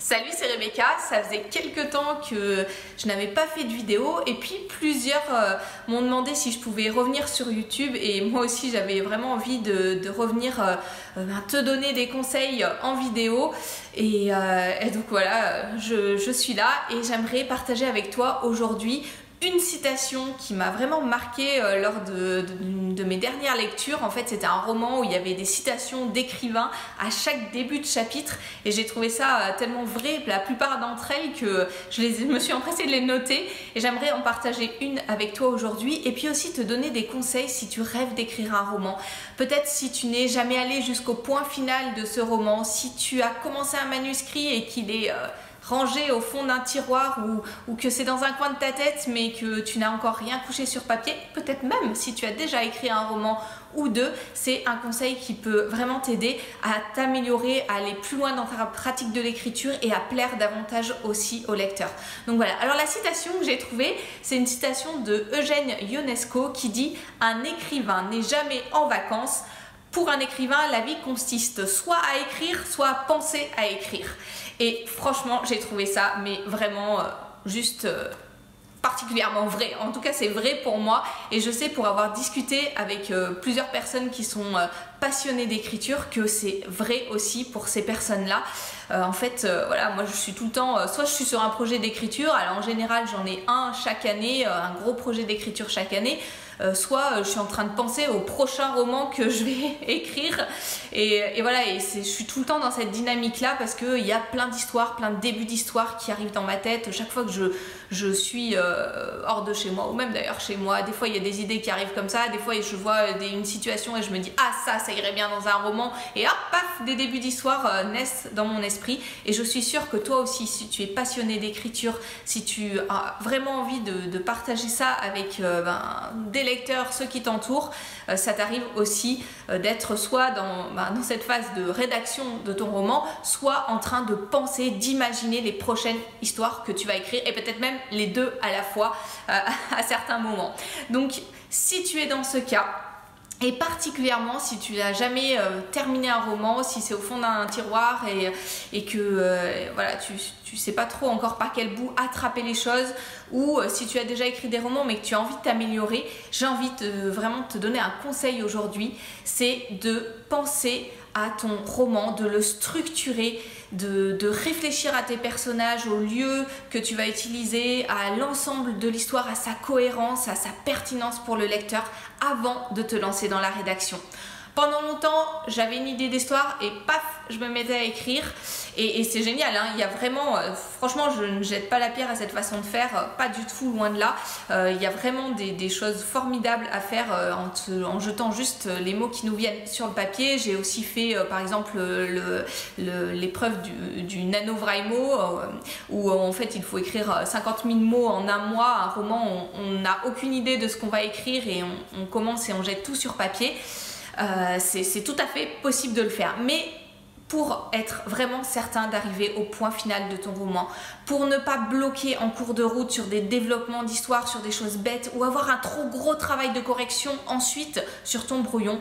Salut, c'est Rebecca. Ça faisait quelques temps que je n'avais pas fait de vidéo et puis plusieurs m'ont demandé si je pouvais revenir sur YouTube et moi aussi j'avais vraiment envie de revenir te donner des conseils en vidéo et donc voilà, je suis là et j'aimerais partager avec toi aujourd'hui une citation qui m'a vraiment marquée lors de mes dernières lectures. En fait, c'était un roman où il y avait des citations d'écrivains à chaque début de chapitre et j'ai trouvé ça tellement vrai, la plupart d'entre elles, que je me suis empressée de les noter et j'aimerais en partager une avec toi aujourd'hui et puis aussi te donner des conseils si tu rêves d'écrire un roman. Peut-être si tu n'es jamais allé jusqu'au point final de ce roman, si tu as commencé un manuscrit et qu'il est rangé au fond d'un tiroir ou que c'est dans un coin de ta tête mais que tu n'as encore rien couché sur papier, peut-être même si tu as déjà écrit un roman ou deux, c'est un conseil qui peut vraiment t'aider à t'améliorer, à aller plus loin dans ta pratique de l'écriture et à plaire davantage aussi au lecteur. Donc voilà, alors la citation que j'ai trouvée, c'est une citation de Eugène Ionesco qui dit « Un écrivain n'est jamais en vacances. Pour un écrivain, la vie consiste soit à écrire, soit à penser à écrire. » Et franchement, j'ai trouvé ça, mais vraiment juste particulièrement vrai. En tout cas, c'est vrai pour moi. Et je sais, pour avoir discuté avec plusieurs personnes qui sont passionnées d'écriture, que c'est vrai aussi pour ces personnes-là. Voilà, moi je suis tout le temps, soit je suis sur un projet d'écriture, alors en général j'en ai un chaque année, un gros projet d'écriture chaque année, soit je suis en train de penser au prochain roman que je vais écrire et voilà, et je suis tout le temps dans cette dynamique là parce qu'il y a plein d'histoires, plein de débuts d'histoires qui arrivent dans ma tête chaque fois que je suis hors de chez moi ou même d'ailleurs chez moi. Des fois il y a des idées qui arrivent comme ça, des fois je vois une situation et je me dis ah ça irait bien dans un roman et hop paf, des débuts d'histoire naissent dans mon esprit. Et je suis sûre que toi aussi, si tu es passionné d'écriture, si tu as vraiment envie de partager ça avec des lecteurs, ceux qui t'entourent, ça t'arrive aussi d'être soit dans cette phase de rédaction de ton roman, soit en train de penser, d'imaginer les prochaines histoires que tu vas écrire et peut-être même les deux à la fois à certains moments. Donc si tu es dans ce cas, et particulièrement si tu n'as jamais terminé un roman, si c'est au fond d'un tiroir et que voilà, tu sais pas trop encore par quel bout attraper les choses, ou si tu as déjà écrit des romans mais que tu as envie de t'améliorer, j'ai envie de vraiment te donner un conseil aujourd'hui, c'est de penser à ton roman, de le structurer, de réfléchir à tes personnages, aux lieux que tu vas utiliser, à l'ensemble de l'histoire, à sa cohérence, à sa pertinence pour le lecteur avant de te lancer dans la rédaction. Pendant longtemps, j'avais une idée d'histoire et paf, je me mettais à écrire et c'est génial, hein. Il y a vraiment, franchement, je ne jette pas la pierre à cette façon de faire, pas du tout, loin de là. Il y a vraiment des choses formidables à faire en jetant juste les mots qui nous viennent sur le papier. J'ai aussi fait par exemple l'épreuve du NaNoWriMo où en fait il faut écrire 50 000 mots en un mois. Un roman, on n'a aucune idée de ce qu'on va écrire et on commence et on jette tout sur papier. C'est tout à fait possible de le faire, mais pour être vraiment certain d'arriver au point final de ton roman, pour ne pas bloquer en cours de route sur des développements d'histoire, sur des choses bêtes ou avoir un trop gros travail de correction ensuite sur ton brouillon,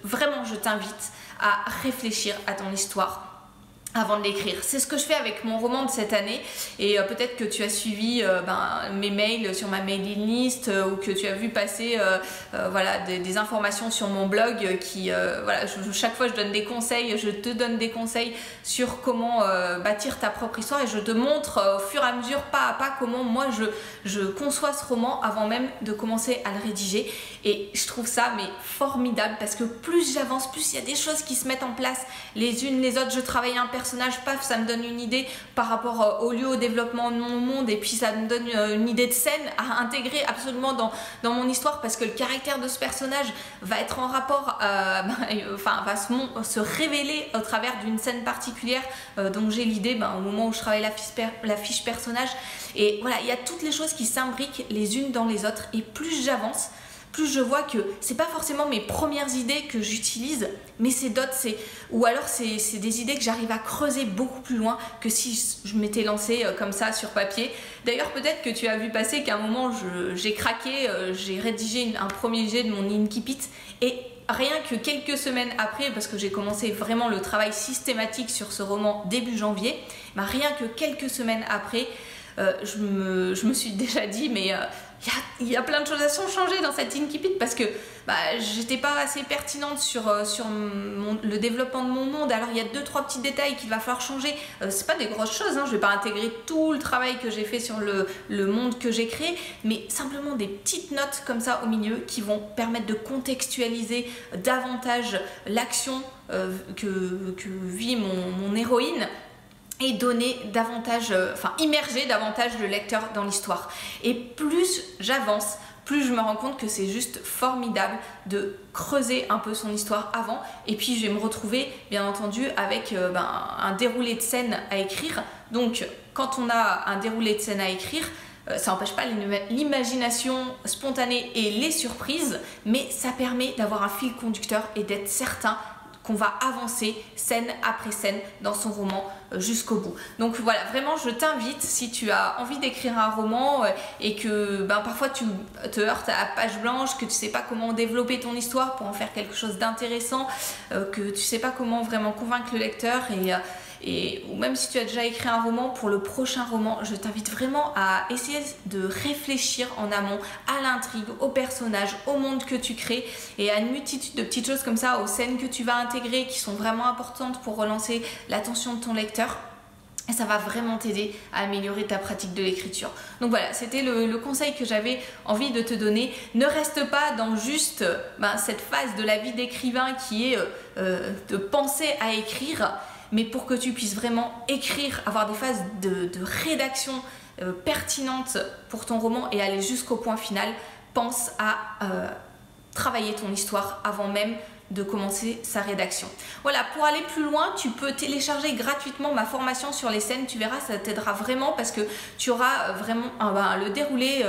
vraiment je t'invite à réfléchir à ton histoire avant de l'écrire. C'est ce que je fais avec mon roman de cette année et peut-être que tu as suivi mes mails sur ma mailing list ou que tu as vu passer voilà, des informations sur mon blog qui voilà, chaque fois je donne des conseils, je te donne des conseils sur comment bâtir ta propre histoire et je te montre au fur et à mesure, pas à pas, comment moi je conçois ce roman avant même de commencer à le rédiger et je trouve ça mais formidable parce que plus j'avance, plus il y a des choses qui se mettent en place les unes les autres. Je travaille un personnage, paf, ça me donne une idée par rapport au lieu, au développement de mon monde et puis ça me donne une idée de scène à intégrer absolument dans mon histoire parce que le caractère de ce personnage va être en rapport, va se révéler au travers d'une scène particulière dont j'ai l'idée au moment où je travaille la fiche personnage et voilà, il y a toutes les choses qui s'imbriquent les unes dans les autres et plus j'avance, plus je vois que c'est pas forcément mes premières idées que j'utilise, mais c'est d'autres, ou alors c'est des idées que j'arrive à creuser beaucoup plus loin que si je m'étais lancée comme ça sur papier. D'ailleurs, peut-être que tu as vu passer qu'à un moment j'ai craqué, j'ai rédigé un premier jet de mon incipit et rien que quelques semaines après, parce que j'ai commencé vraiment le travail systématique sur ce roman début janvier, bah, rien que quelques semaines après, je me suis déjà dit mais il y a plein de choses à changer dans cette Inkipit parce que bah, j'étais pas assez pertinente sur le développement de mon monde. Alors il y a 2-3 petits détails qu'il va falloir changer. C'est pas des grosses choses, hein. Je vais pas intégrer tout le travail que j'ai fait sur le monde que j'ai créé, mais simplement des petites notes comme ça au milieu qui vont permettre de contextualiser davantage l'action que vit mon héroïne, et donner davantage, immerger davantage le lecteur dans l'histoire. Et plus j'avance, plus je me rends compte que c'est juste formidable de creuser un peu son histoire avant, et puis je vais me retrouver bien entendu avec un déroulé de scènes à écrire. Donc quand on a un déroulé de scènes à écrire, ça n'empêche pas l'imagination spontanée et les surprises, mais ça permet d'avoir un fil conducteur et d'être certain qu'on va avancer scène après scène dans son roman jusqu'au bout. Donc voilà, vraiment je t'invite, si tu as envie d'écrire un roman et que parfois tu te heurtes à la page blanche, que tu sais pas comment développer ton histoire pour en faire quelque chose d'intéressant, que tu sais pas comment vraiment convaincre le lecteur, ou même si tu as déjà écrit un roman, pour le prochain roman, je t'invite vraiment à essayer de réfléchir en amont à l'intrigue, aux personnages, au monde que tu crées et à une multitude de petites choses comme ça, aux scènes que tu vas intégrer qui sont vraiment importantes pour relancer l'attention de ton lecteur. Et ça va vraiment t'aider à améliorer ta pratique de l'écriture. Donc voilà, c'était le conseil que j'avais envie de te donner. Ne reste pas dans juste cette phase de la vie d'écrivain qui est de penser à écrire, mais pour que tu puisses vraiment écrire, avoir des phases de rédaction pertinentes pour ton roman et aller jusqu'au point final, pense à travailler ton histoire avant même de commencer sa rédaction. Voilà, pour aller plus loin, tu peux télécharger gratuitement ma formation sur les scènes. Tu verras, ça t'aidera vraiment parce que tu auras vraiment le déroulé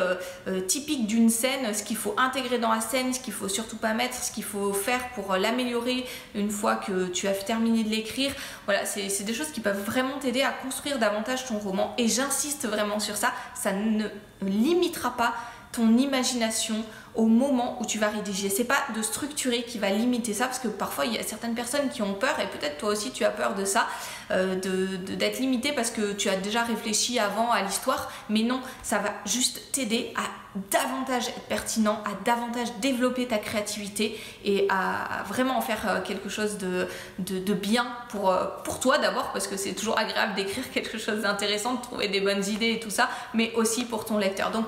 typique d'une scène, ce qu'il faut intégrer dans la scène, ce qu'il faut surtout pas mettre, ce qu'il faut faire pour l'améliorer une fois que tu as terminé de l'écrire. Voilà, c'est des choses qui peuvent vraiment t'aider à construire davantage ton roman, et j'insiste vraiment sur ça, ça ne limitera pas ton imagination au moment où tu vas rédiger. C'est pas de structurer qui va limiter ça, parce que parfois il y a certaines personnes qui ont peur, et peut-être toi aussi tu as peur de ça, d'être limité parce que tu as déjà réfléchi avant à l'histoire, mais non, ça va juste t'aider à davantage être pertinent, à davantage développer ta créativité et à vraiment en faire quelque chose de bien pour toi d'abord, parce que c'est toujours agréable d'écrire quelque chose d'intéressant, de trouver des bonnes idées et tout ça, mais aussi pour ton lecteur. Donc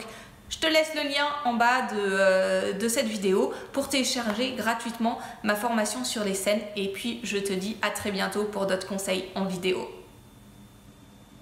je te laisse le lien en bas de cette vidéo pour télécharger gratuitement ma formation sur les scènes, et puis je te dis à très bientôt pour d'autres conseils en vidéo.